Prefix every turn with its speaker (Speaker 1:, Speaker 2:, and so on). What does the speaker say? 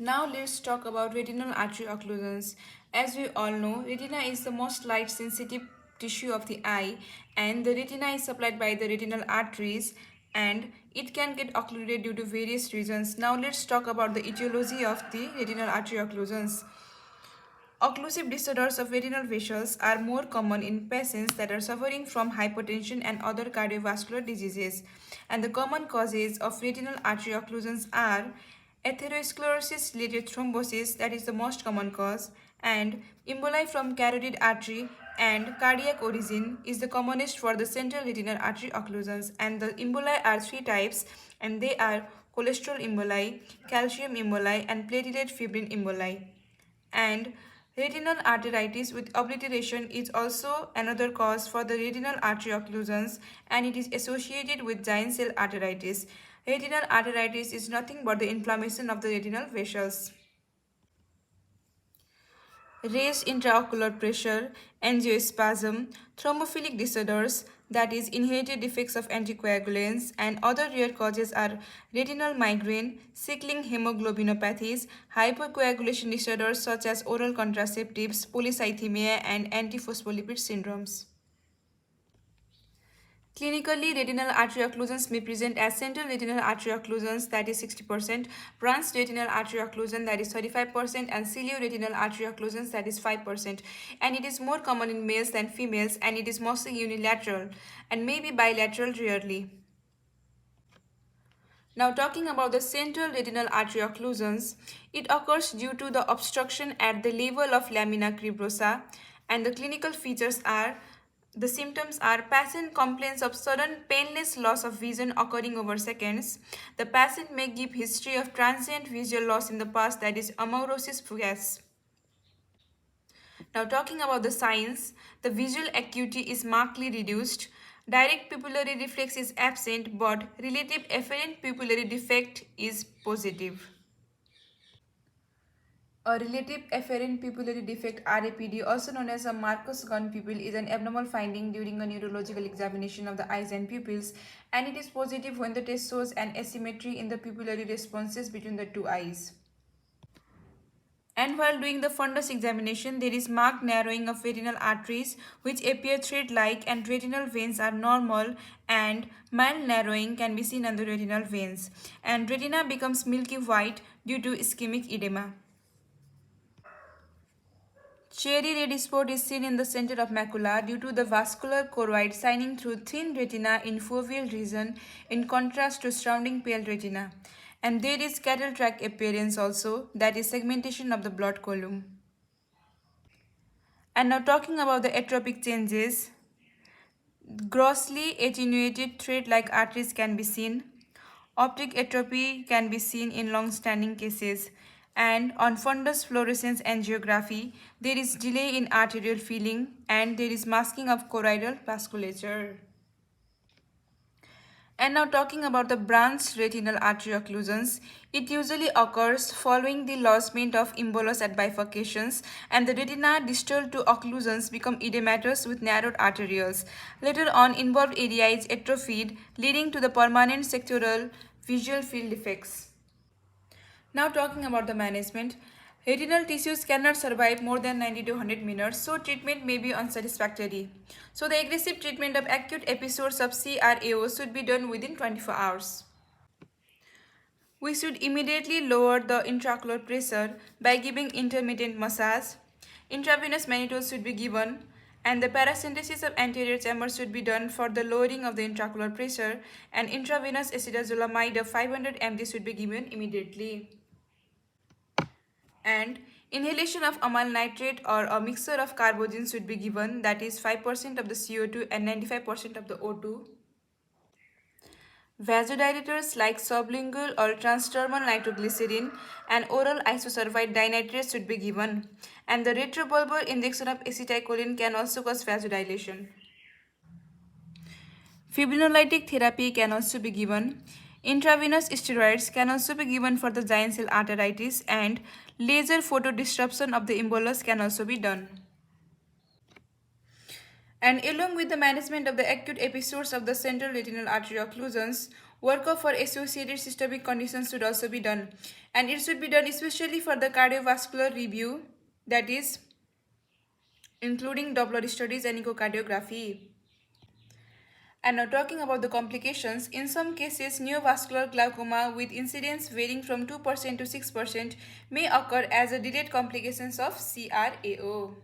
Speaker 1: Now let's talk about retinal artery occlusions. As we all know, retina is the most light sensitive tissue of the eye, and the retina is supplied by the retinal arteries, and it can get occluded due to various reasons. Now let's talk about the etiology of the retinal artery occlusions. Occlusive disorders of retinal vessels are more common in patients that are suffering from hypertension and other cardiovascular diseases. And the common causes of retinal artery occlusions are atherosclerosis related thrombosis, that is the most common cause, and emboli from carotid artery and cardiac origin is the commonest for the central retinal artery occlusions. And the emboli are three types, and they are cholesterol emboli, calcium emboli, and platelet fibrin emboli. And retinal arteritis with obliteration is also another cause for the retinal artery occlusions, and it is associated with giant cell arteritis. Retinal arteritis is nothing but the inflammation of the retinal vessels. Raised intraocular pressure, angiospasm, thrombophilic disorders, that is inherited defects of anticoagulants, and other rare causes are retinal migraine, sickling hemoglobinopathies, hypercoagulation disorders such as oral contraceptives, polycythemia, and antiphospholipid syndromes. Clinically, retinal artery occlusions may present as central retinal artery occlusions, that is 60%, branched retinal artery occlusion, that is 35%, and cilio-retinal artery occlusions, that is 5%. And it is more common in males than females, and it is mostly unilateral and maybe bilateral rarely. Now talking about the central retinal artery occlusions, it occurs due to the obstruction at the level of lamina cribrosa, and the clinical features are the symptoms are patient complaints of sudden painless loss of vision occurring over seconds. The patient may give history of transient visual loss in the past, that is amaurosis fugax. Now talking about the signs, the visual acuity is markedly reduced. Direct pupillary reflex is absent, but relative afferent pupillary defect is positive. A relative afferent pupillary defect RAPD, also known as a Marcus gun pupil, is an abnormal finding during a neurological examination of the eyes and pupils, and it is positive when the test shows an asymmetry in the pupillary responses between the two eyes. And while doing the fundus examination, there is marked narrowing of retinal arteries which appear thread-like, and retinal veins are normal, and mild narrowing can be seen on the retinal veins. And retina becomes milky white due to ischemic edema. Cherry red spot is seen in the center of macula due to the vascular choroid shining through thin retina in foveal region in contrast to surrounding pale retina. And there is cattle tract appearance also, that is segmentation of the blood column. And now talking about the atropic changes, grossly attenuated thread-like arteries can be seen. Optic atrophy can be seen in long-standing cases. And on fundus fluorescence angiography, there is delay in arterial filling, and there is masking of choroidal vasculature. And now talking about the branched retinal artery occlusions, it usually occurs following the lodgement of embolus at bifurcations, and the retina distal to occlusions become edematous with narrowed arterioles. Later on, involved area is atrophied, leading to the permanent sectoral visual field defects. Now talking about the management, retinal tissues cannot survive more than 90 to 100 minutes, so treatment may be unsatisfactory. So the aggressive treatment of acute episodes of CRAO should be done within 24 hours. We should immediately lower the intraocular pressure by giving intermittent massage. Intravenous mannitol should be given, and the paracentesis of anterior chamber should be done for the lowering of the intraocular pressure, and intravenous acetazolamide of 500 mg should be given immediately. And inhalation of amyl nitrate or a mixture of carbogens should be given, that is 5% of the CO2 and 95% of the O2. Vasodilators like sublingual or transdermal nitroglycerin and oral isosulfide dinitrate should be given, and the retrobulbar injection of acetylcholine can also cause vasodilation. Fibrinolytic therapy can also be given. Intravenous steroids can also be given for the giant cell arteritis, and laser photodisruption of the embolus can also be done. And along with the management of the acute episodes of the central retinal artery occlusions, Workup for associated systemic conditions should also be done, and it should be done especially for the cardiovascular review, that is including Doppler studies and echocardiography. And now talking about the complications, in some cases neovascular glaucoma with incidence varying from 2% to 6% may occur as a delayed complications of CRAO.